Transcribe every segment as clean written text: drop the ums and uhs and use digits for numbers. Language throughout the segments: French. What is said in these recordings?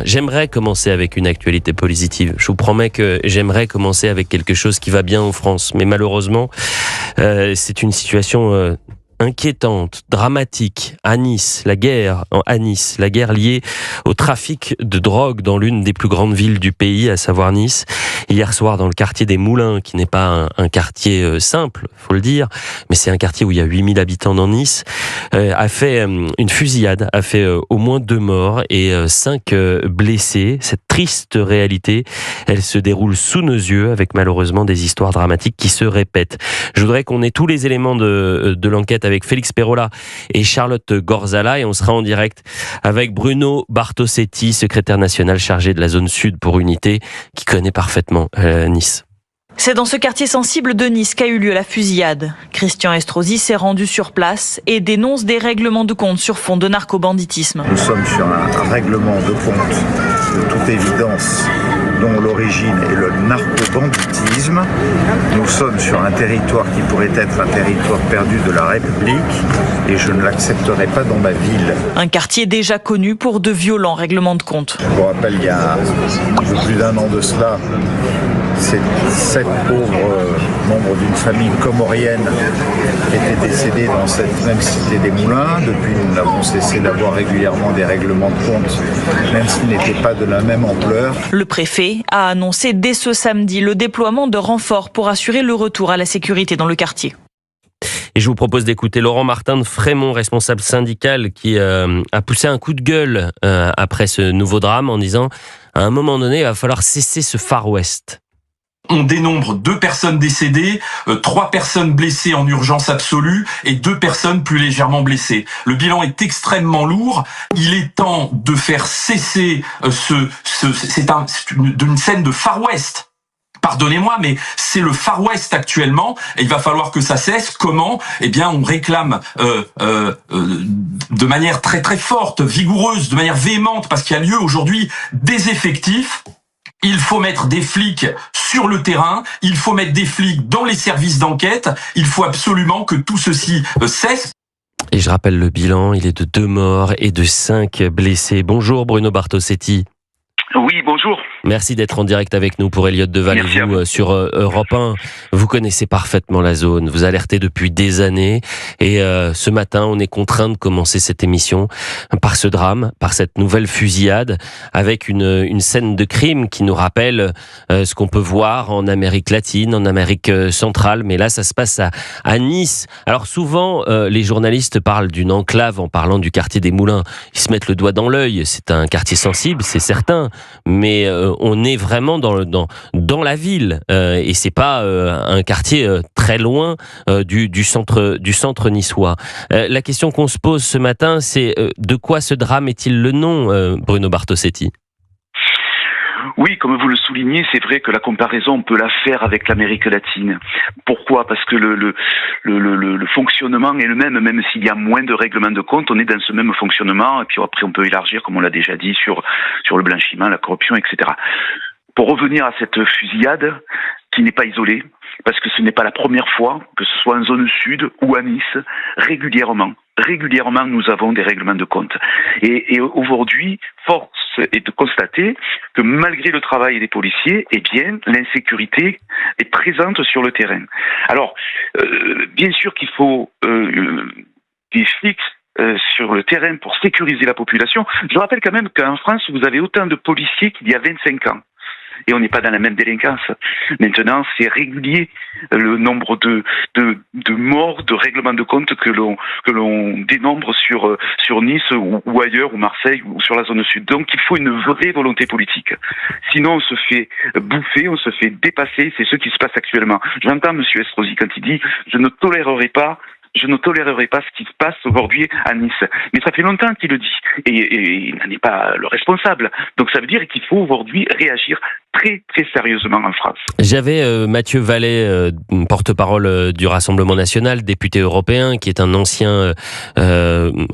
J'aimerais commencer avec une actualité positive. Je vous promets que j'aimerais commencer avec quelque chose qui va bien en France. Mais malheureusement, c'est une situation inquiétante, dramatique. À Nice, la guerre liée au trafic de drogue dans l'une des plus grandes villes du pays, à savoir Nice. Hier soir, dans le quartier des Moulins, qui n'est pas un quartier simple, faut le dire, mais c'est un quartier où il y a 8000 habitants dans Nice, a fait une fusillade, a fait au moins 2 morts et 5 blessés. Cette triste réalité, elle se déroule sous nos yeux, avec malheureusement des histoires dramatiques qui se répètent. Je voudrais qu'on ait tous les éléments de l'enquête avec Félix Perola et Charlotte Gorzala, et on sera en direct avec Bruno Bartosetti, secrétaire national chargé de la zone sud pour Unité, qui connaît parfaitement Nice. C'est dans ce quartier sensible de Nice qu'a eu lieu la fusillade. Christian Estrosi s'est rendu sur place et dénonce des règlements de compte sur fond de narcobanditisme. Nous sommes sur un règlement de compte de toute évidence dont l'origine est le narcobanditisme. Nous sommes sur un territoire qui pourrait être un territoire perdu de la République et je ne l'accepterai pas dans ma ville. Un quartier déjà connu pour de violents règlements de compte. Je vous rappelle, il y a un peu plus d'1 an de cela, ces 7 pauvres membres d'une famille comorienne étaient décédés dans cette même cité des Moulins. Depuis, nous n'avons cessé d'avoir régulièrement des règlements de compte, même s'ils n'étaient pas de la même ampleur. Le préfet a annoncé dès ce samedi le déploiement de renforts pour assurer le retour à la sécurité dans le quartier. Et je vous propose d'écouter Laurent Martin de Frémont, responsable syndical, qui a poussé un coup de gueule après ce nouveau drame en disant « à un moment donné, il va falloir cesser ce Far West ». On dénombre 2 personnes décédées, 3 personnes blessées en urgence absolue et 2 personnes plus légèrement blessées. Le bilan est extrêmement lourd. Il est temps de faire cesser une scène de Far West. Pardonnez-moi, mais c'est le Far West actuellement et il va falloir que ça cesse. Comment ? Eh bien, on réclame de manière très très forte, vigoureuse, de manière véhémente, parce qu'il y a lieu aujourd'hui des effectifs. Il faut mettre des flics sur le terrain, il faut mettre des flics dans les services d'enquête, il faut absolument que tout ceci cesse. Et je rappelle le bilan, il est de 2 morts et de 5 blessés. Bonjour Bruno Bartosetti. Oui, bonjour. Merci d'être en direct avec nous pour Elliott Deval et vous sur Europe 1. Vous connaissez parfaitement la zone, vous alertez depuis des années et ce matin on est contraint de commencer cette émission par ce drame, par cette nouvelle fusillade avec une scène de crime qui nous rappelle ce qu'on peut voir en Amérique latine, en Amérique centrale, mais là ça se passe à Nice. Alors souvent les journalistes parlent d'une enclave en parlant du quartier des Moulins, ils se mettent le doigt dans l'œil, c'est un quartier sensible, c'est certain, mais on est vraiment dans la ville et c'est pas un quartier très loin du centre niçois. La question qu'on se pose ce matin, c'est de quoi ce drame est-il le nom, Bruno Bartosetti ? Oui, comme vous le soulignez, c'est vrai que la comparaison, on peut la faire avec l'Amérique latine. Pourquoi ? Parce que le fonctionnement est le même s'il y a moins de règlements de compte, on est dans ce même fonctionnement, et puis après on peut élargir, comme on l'a déjà dit, sur le blanchiment, la corruption, etc. Pour revenir à cette fusillade, qui n'est pas isolée, parce que ce n'est pas la première fois, que ce soit en zone sud ou à Nice, régulièrement, nous avons des règlements de compte. Et aujourd'hui, force est de constater que malgré le travail des policiers, eh bien, l'insécurité est présente sur le terrain. Alors, bien sûr qu'il faut des flics sur le terrain pour sécuriser la population. Je rappelle quand même qu'en France, vous avez autant de policiers qu'il y a 25 ans. Et on n'est pas dans la même délinquance. Maintenant, c'est régulier le nombre de morts, de règlements de compte que l'on dénombre sur Nice ou ailleurs, ou Marseille, ou sur la zone sud. Donc, il faut une vraie volonté politique. Sinon, on se fait bouffer, on se fait dépasser. C'est ce qui se passe actuellement. J'entends M. Estrosi quand il dit « je ne tolérerai pas ce qui se passe aujourd'hui à Nice ». Mais ça fait longtemps qu'il le dit. Et il n'en est pas le responsable. Donc ça veut dire qu'il faut aujourd'hui réagir très très sérieusement en France. J'avais Mathieu Vallet, porte-parole du Rassemblement national, député européen, qui est un ancien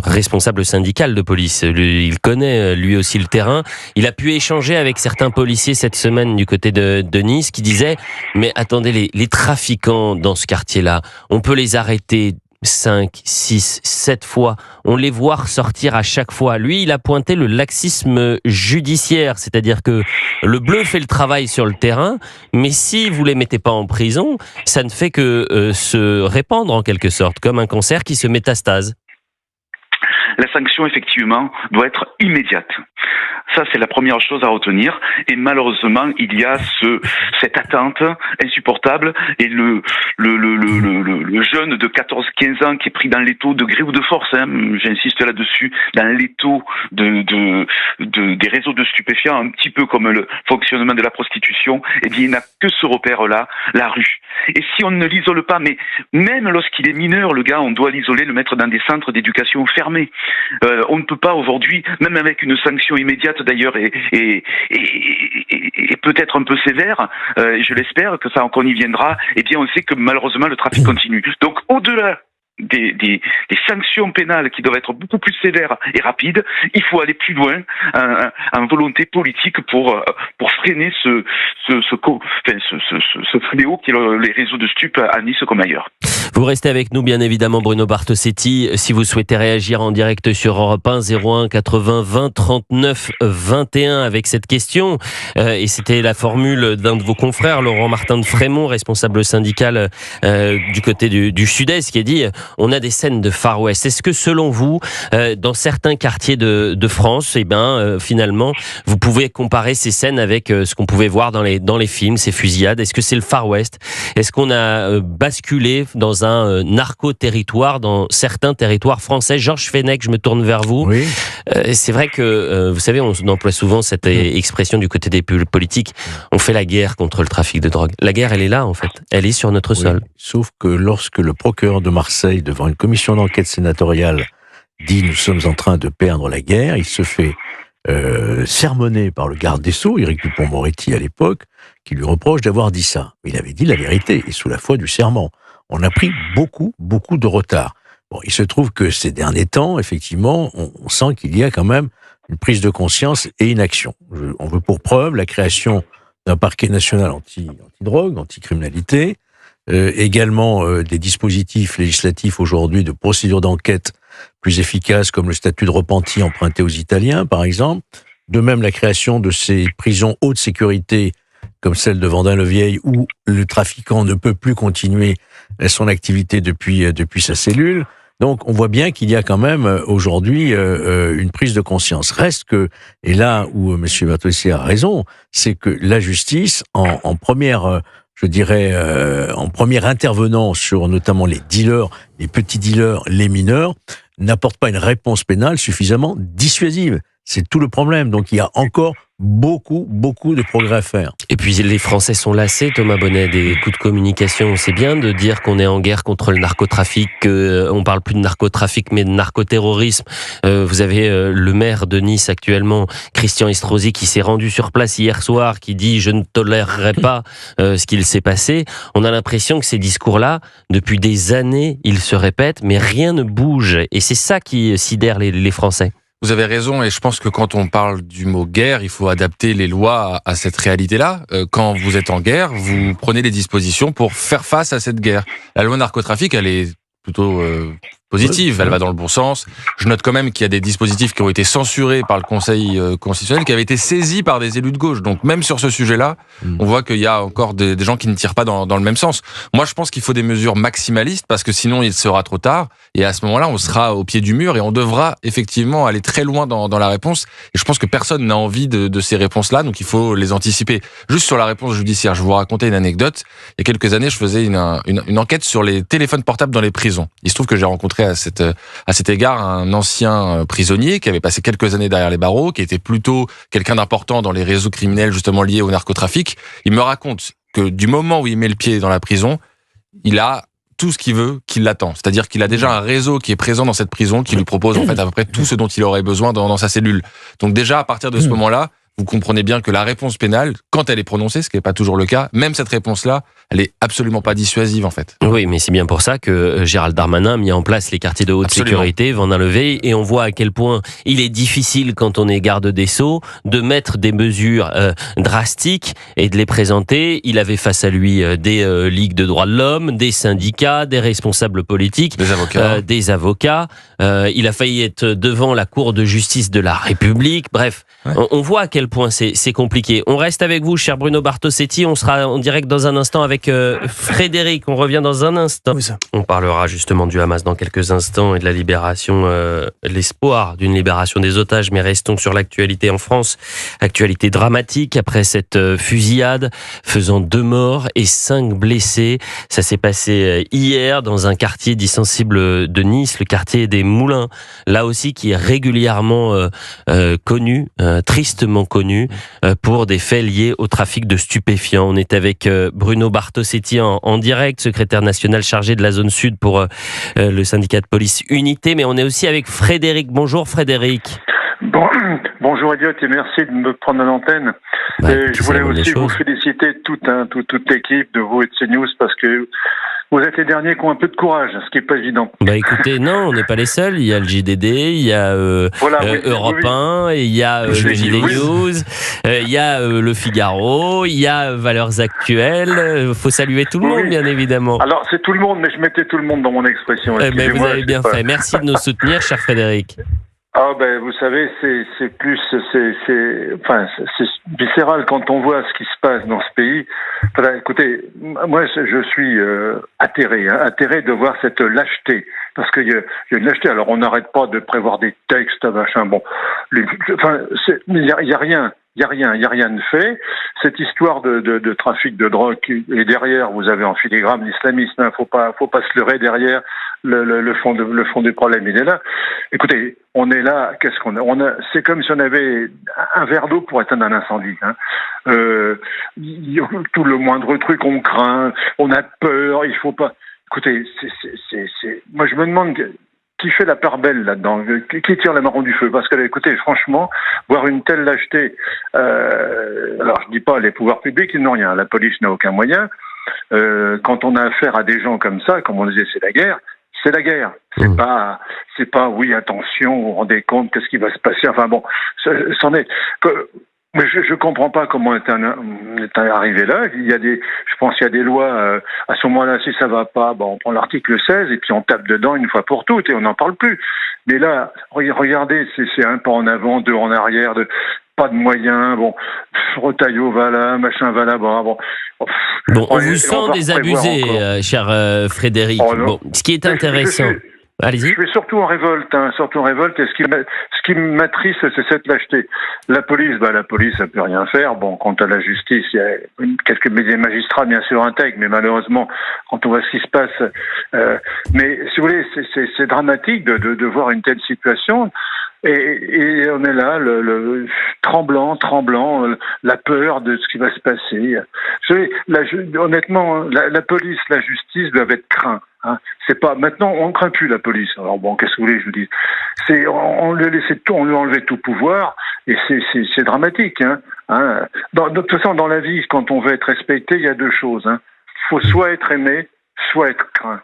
responsable syndical de police. Il connaît lui aussi le terrain. Il a pu échanger avec certains policiers cette semaine du côté de Nice qui disaient « mais attendez, les trafiquants dans ce quartier-là, on peut les arrêter 5, 6, 7 fois. On les voit ressortir à chaque fois. Lui, il a pointé le laxisme judiciaire, c'est-à-dire que le bleu fait le travail sur le terrain, mais si vous les mettez pas en prison, ça ne fait que se répandre en quelque sorte, comme un cancer qui se métastase. La sanction, effectivement, doit être immédiate. Ça, c'est la première chose à retenir. Et malheureusement, il y a cette attente insupportable. Et le jeune de 14-15 ans qui est pris dans l'étau de gré ou de force, j'insiste là-dessus, dans l'étau des réseaux de stupéfiants, un petit peu comme le fonctionnement de la prostitution, eh bien, il n'a que ce repère-là, la rue. Et si on ne l'isole pas, mais même lorsqu'il est mineur, le gars, on doit l'isoler, le mettre dans des centres d'éducation fermés. On ne peut pas aujourd'hui, même avec une sanction immédiate d'ailleurs et peut-être un peu sévère, je l'espère que ça qu'on y viendra, eh bien on sait que malheureusement le trafic continue. Donc au-delà des sanctions pénales qui doivent être beaucoup plus sévères et rapides, il faut aller plus loin en volonté politique pour freiner ce fléau qui est les réseaux de stupes à Nice comme ailleurs. Vous restez avec nous bien évidemment, Bruno Bartosetti. Si vous souhaitez réagir en direct sur Europe 1, 01 80 20 39 21 avec cette question, et c'était la formule d'un de vos confrères, Laurent Martin de Frémont, responsable syndical du côté du Sud-Est, qui a dit on a des scènes de Far West. Est-ce que selon vous, dans certains quartiers de France, finalement, vous pouvez comparer ces scènes avec ce qu'on pouvait voir dans les films, ces fusillades? Est-ce que c'est le Far West? Est-ce qu'on a basculé dans un narco-territoire, dans certains territoires français? Georges Fenech, je me tourne vers vous. Oui. C'est vrai que, vous savez, on emploie souvent cette expression du côté des politiques. On fait la guerre contre le trafic de drogue. La guerre, elle est là, en fait. Elle est sur notre sol. Sauf que lorsque le procureur de Marseille, devant une commission d'enquête sénatoriale, dit « nous sommes en train de perdre la guerre », il se fait sermonner par le garde des Sceaux, Éric Dupond-Moretti à l'époque, qui lui reproche d'avoir dit ça. Il avait dit la vérité, et sous la foi du serment. On a pris beaucoup de retard. Bon, il se trouve que ces derniers temps, effectivement, on sent qu'il y a quand même une prise de conscience et une action. On veut pour preuve la création d'un parquet national anti-drogue, anti-criminalité, également des dispositifs législatifs aujourd'hui de procédures d'enquête plus efficaces comme le statut de repenti emprunté aux Italiens, par exemple. De même, la création de ces prisons haute sécurité comme celle de Vendin-le-Vieil où le trafiquant ne peut plus continuer son activité depuis sa cellule. Donc, on voit bien qu'il y a quand même aujourd'hui une prise de conscience. Reste que, et là où M. Bartosetti a raison, c'est que la justice, en première, en premier intervenant sur notamment les dealers, les petits dealers, les mineurs, n'apporte pas une réponse pénale suffisamment dissuasive. C'est tout le problème. Donc, il y a encore beaucoup de progrès à faire. Et puis les Français sont lassés, Thomas Bonnet, des coups de communication. C'est bien de dire qu'on est en guerre contre le narcotrafic, on parle plus de narcotrafic mais de narcoterrorisme. Vous avez le maire de Nice actuellement, Christian Estrosi, qui s'est rendu sur place hier soir, qui dit « je ne tolérerai pas ce qu'il s'est passé ». On a l'impression que ces discours-là, depuis des années, ils se répètent, mais rien ne bouge. Et c'est ça qui sidère les Français. Vous avez raison, et je pense que quand on parle du mot guerre, il faut adapter les lois à cette réalité-là. Quand vous êtes en guerre, vous prenez des dispositions pour faire face à cette guerre. La loi narcotrafic, elle est plutôt positive, elle va dans le bon sens. Je note quand même qu'il y a des dispositifs qui ont été censurés par le Conseil constitutionnel, qui avaient été saisis par des élus de gauche. Donc même sur ce sujet-là, on voit qu'il y a encore des gens qui ne tirent pas dans le même sens. Moi, je pense qu'il faut des mesures maximalistes, parce que sinon il sera trop tard. Et à ce moment-là, on sera au pied du mur et on devra effectivement aller très loin dans la réponse. Et je pense que personne n'a envie de ces réponses-là, donc il faut les anticiper. Juste sur la réponse judiciaire, je vais vous raconter une anecdote. Il y a quelques années, je faisais une enquête sur les téléphones portables dans les prisons. Il se trouve que j'ai rencontré à cet égard un ancien prisonnier qui avait passé quelques années derrière les barreaux, qui était plutôt quelqu'un d'important dans les réseaux criminels justement liés au narcotrafic. Il me raconte que du moment où il met le pied dans la prison, il a tout ce qu'il veut qui l'attend. C'est-à-dire qu'il a déjà un réseau qui est présent dans cette prison, qui lui propose en fait à peu près tout ce dont il aurait besoin dans sa cellule. Donc déjà, à partir de ce moment-là, vous comprenez bien que la réponse pénale, quand elle est prononcée, ce qui n'est pas toujours le cas, même cette réponse-là, elle est absolument pas dissuasive en fait. Oui, mais c'est bien pour ça que Gérald Darmanin a mis en place les quartiers de haute sécurité, Vendin-le-Vieil, et on voit à quel point il est difficile quand on est garde des Sceaux de mettre des mesures drastiques et de les présenter. Il avait face à lui des ligues de droits de l'homme, des syndicats, des responsables politiques, des avocats. Il a failli être devant la Cour de justice de la République. Bref, on voit à quel point c'est compliqué. On reste avec vous, cher Bruno Bartosetti. On sera en direct dans un instant avec Frédéric. On revient dans un instant. Oui, on parlera justement du Hamas dans quelques instants et de la libération, l'espoir d'une libération des otages. Mais restons sur l'actualité en France. Actualité dramatique après cette fusillade faisant 2 morts et 5 blessés. Ça s'est passé hier dans un quartier dit sensible de Nice, le quartier des Moulins. Là aussi qui est régulièrement connu, tristement connu, pour des faits liés au trafic de stupéfiants. On est avec Bruno Bartosetti en direct, secrétaire national chargé de la zone sud pour le syndicat de police Unité, mais on est aussi avec Frédéric. Bonjour Frédéric. Bonjour Elliot et merci de me prendre à l'antenne. Je voulais aussi vous féliciter toute l'équipe de vous et de CNews parce que vous êtes les derniers qui ont un peu de courage, ce qui n'est pas évident. Écoutez, non, on n'est pas les seuls. Il y a le JDD, il y a Europe 1, il y a le JD News, il y a le Figaro, il y a Valeurs Actuelles. Il faut saluer tout le monde, bien évidemment. Alors, c'est tout le monde, mais je mettais tout le monde dans mon expression. Vous avez bien fait. Merci de nous soutenir, cher Frédéric. Vous savez, c'est viscéral quand on voit ce qui se passe dans ce pays. Écoutez, moi je suis atterré de voir cette lâcheté, parce qu'il y a une lâcheté. Alors on n'arrête pas de prévoir des textes, machin. Bon, il y a rien. Il y a rien de fait. Cette histoire de trafic de drogue, et derrière, vous avez en filigrane l'islamisme. Faut pas se leurrer derrière le fond du problème. Il est là. Écoutez, on est là. Qu'est-ce qu'on a? C'est comme si on avait un verre d'eau pour éteindre un incendie. Tout le moindre truc, on craint, on a peur. Il faut pas. Écoutez, moi je me demande. Qui fait la part belle là-dedans? Qui tire la marron du feu? Parce que, écoutez, franchement, voir une telle lâcheté, alors je dis pas les pouvoirs publics, ils n'ont rien, la police n'a aucun moyen. Quand on a affaire à des gens comme ça, comme on disait, c'est la guerre. C'est la guerre. C'est pas, oui, attention, vous vous rendez compte, qu'est-ce qui va se passer? Enfin bon, c'en est. Mais je comprends pas comment on est arrivé là. Je pense qu'il y a des lois, à ce moment-là, si ça va pas, on prend l'article 16 et puis on tape dedans une fois pour toutes et on n'en parle plus. Mais là, regardez, c'est un pas en avant, 2 en arrière, pas de moyens, Retailleau va là, machin va là-bas, on vous sent désabusé, cher Frédéric. Ce qui est intéressant... Allez-y. Je suis surtout en révolte, et ce qui m'attriste, c'est cette lâcheté. La police, elle peut rien faire. Quant à la justice, il y a quelques magistrats, bien sûr, intègres, mais malheureusement, quand on voit ce qui se passe, mais si vous voulez, c'est dramatique de voir une telle situation. Et on est là, le tremblant, la peur de ce qui va se passer. Honnêtement, la police, la justice doivent être craints. C'est pas maintenant, on ne craint plus la police. Alors qu'est-ce que vous voulez que je vous dise? On lui a laissé tout, on lui a enlevé tout pouvoir, et c'est dramatique. De toute façon, dans la vie, quand on veut être respecté, il y a 2 choses. Faut soit être aimé, soit être craint.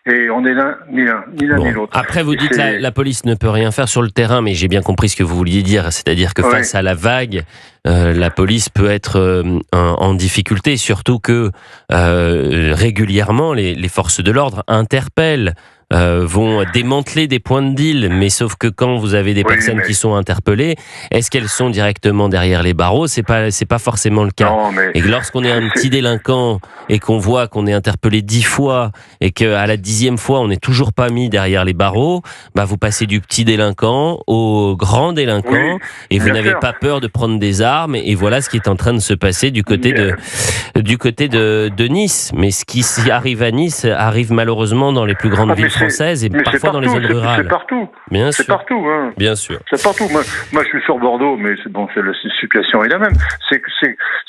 Et on est là, ni l'un ni l'autre. Après, vous dites que la police ne peut rien faire sur le terrain, mais j'ai bien compris ce que vous vouliez dire. C'est-à-dire que face à la vague, la police peut être en difficulté, surtout que régulièrement, les forces de l'ordre interpellent, vont démanteler des points de deal, mais sauf que quand vous avez des personnes qui sont interpellées, est-ce qu'elles sont directement derrière les barreaux? C'est pas forcément le cas. Et lorsqu'on est un petit délinquant et qu'on voit qu'on est interpellé 10 fois et qu'à la 10e fois on n'est toujours pas mis derrière les barreaux, vous passez du petit délinquant au grand délinquant et vous n'avez pas peur de prendre des armes, et voilà ce qui est en train de se passer du côté de Nice. Mais ce qui arrive à Nice arrive malheureusement dans les plus grandes villes françaises et parfois dans les zones rurales. C'est partout. Bien sûr. C'est partout. Bien sûr. C'est partout. Moi, je suis sur Bordeaux, mais la situation est la même. Si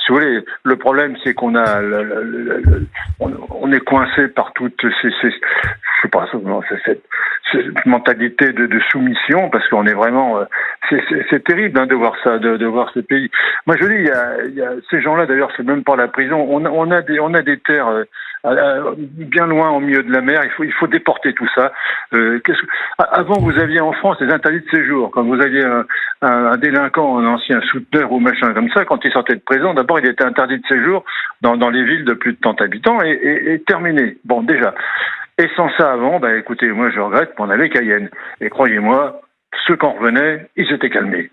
vous voulez, le problème, c'est qu'on a, on est coincé par toutes ces, je sais pas, cette mentalité de soumission, parce qu'on est vraiment, c'est terrible de voir ça, de voir ce pays. Moi, je dis, il y a ces gens-là. D'ailleurs, c'est même pas la prison. On a des terres bien loin au milieu de la mer. Il faut déporter tout ça. Avant, vous aviez en France des interdits de séjour. Quand vous aviez un délinquant, un ancien souteneur ou machin comme ça, quand il sortait de prison, d'abord il était interdit de séjour dans les villes de plus de tant d'habitants et terminé. Bon, déjà. Et sans ça avant, écoutez, moi je regrette qu'on avait Cayenne. Et croyez-moi, ceux qui en revenaient, ils s'étaient calmés.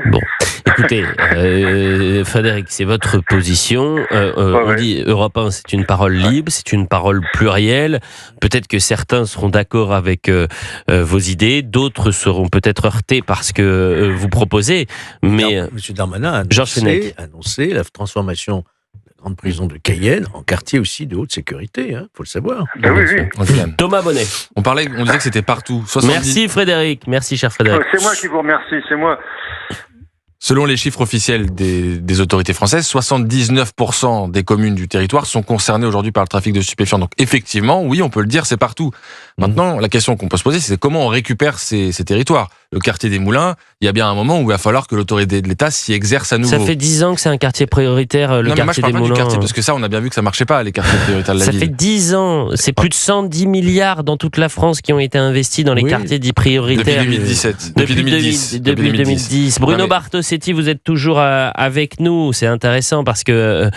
Bon, écoutez, Frédéric, c'est votre position. On dit Europe 1, c'est une parole libre, c'est une parole plurielle. Peut-être que certains seront d'accord avec vos idées, d'autres seront peut-être heurtés par ce que vous proposez. Mais M. Darmanin a annoncé la transformation de la grande prison de Cayenne en quartier aussi de haute sécurité. Faut le savoir. Oui. Thomas Bonnet. On disait que c'était partout. 70... Merci Frédéric, merci cher Frédéric. C'est moi qui vous remercie, c'est moi. Selon les chiffres officiels des autorités françaises, 79% des communes du territoire sont concernées aujourd'hui par le trafic de stupéfiants. Donc effectivement, oui, on peut le dire, c'est partout. Maintenant, la question qu'on peut se poser, c'est comment on récupère ces territoires. Le quartier des Moulins, il y a bien un moment où il va falloir que l'autorité de l'État s'y exerce à nouveau. Ça fait 10 ans que c'est un quartier prioritaire, le quartier des Moulins. Du quartier, parce que ça, on a bien vu que ça marchait pas, les quartiers prioritaires de la ville. Ça fait 10 ans, c'est plus de 110 milliards dans toute la France qui ont été investis dans les quartiers dits prioritaires. Depuis 2017. Depuis 2010. Bruno Bartosetti, vous êtes toujours avec nous. C'est intéressant parce que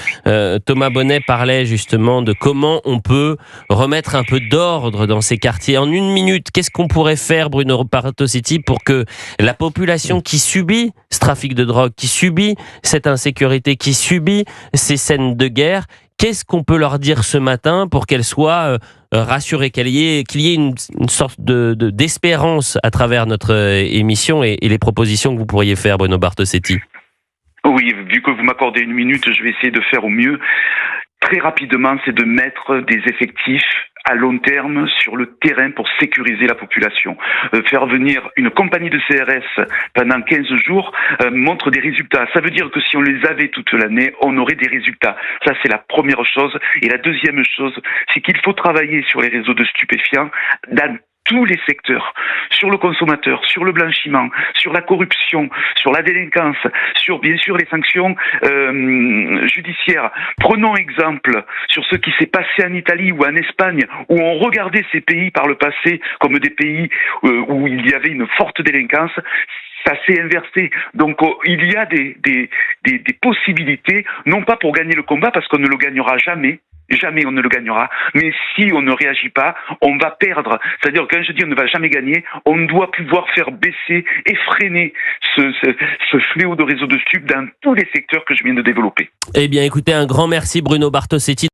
Thomas Bonnet parlait justement de comment on peut remettre un peu d'ordre dans ces quartiers. En une minute, qu'est-ce qu'on pourrait faire, Bruno Bartosetti, pour que la population qui subit ce trafic de drogue, qui subit cette insécurité, qui subit ces scènes de guerre, qu'est-ce qu'on peut leur dire ce matin pour qu'elles soient rassurées, qu'il y ait une sorte d'espérance à travers notre émission et les propositions que vous pourriez faire, Bruno Bartosetti? Oui, vu que vous m'accordez une minute, je vais essayer de faire au mieux. Très rapidement, c'est de mettre des effectifs à long terme sur le terrain pour sécuriser la population. Faire venir une compagnie de CRS pendant 15 jours montre des résultats. Ça veut dire que si on les avait toute l'année, on aurait des résultats. Ça, c'est la première chose. Et la deuxième chose, c'est qu'il faut travailler sur les réseaux de stupéfiants dans tous les secteurs, sur le consommateur, sur le blanchiment, sur la corruption, sur la délinquance, sur bien sûr les sanctions judiciaires. Prenons exemple sur ce qui s'est passé en Italie ou en Espagne, où on regardait ces pays par le passé comme des pays où il y avait une forte délinquance. Ça s'est inversé. Donc il y a des possibilités, non pas pour gagner le combat, parce qu'on ne le gagnera jamais. Jamais on ne le gagnera, mais si on ne réagit pas, on va perdre. C'est-à-dire quand je dis on ne va jamais gagner, on doit pouvoir faire baisser et freiner ce fléau de réseau de stupes dans tous les secteurs que je viens de développer. Eh bien écoutez, un grand merci Bruno Bartosetti.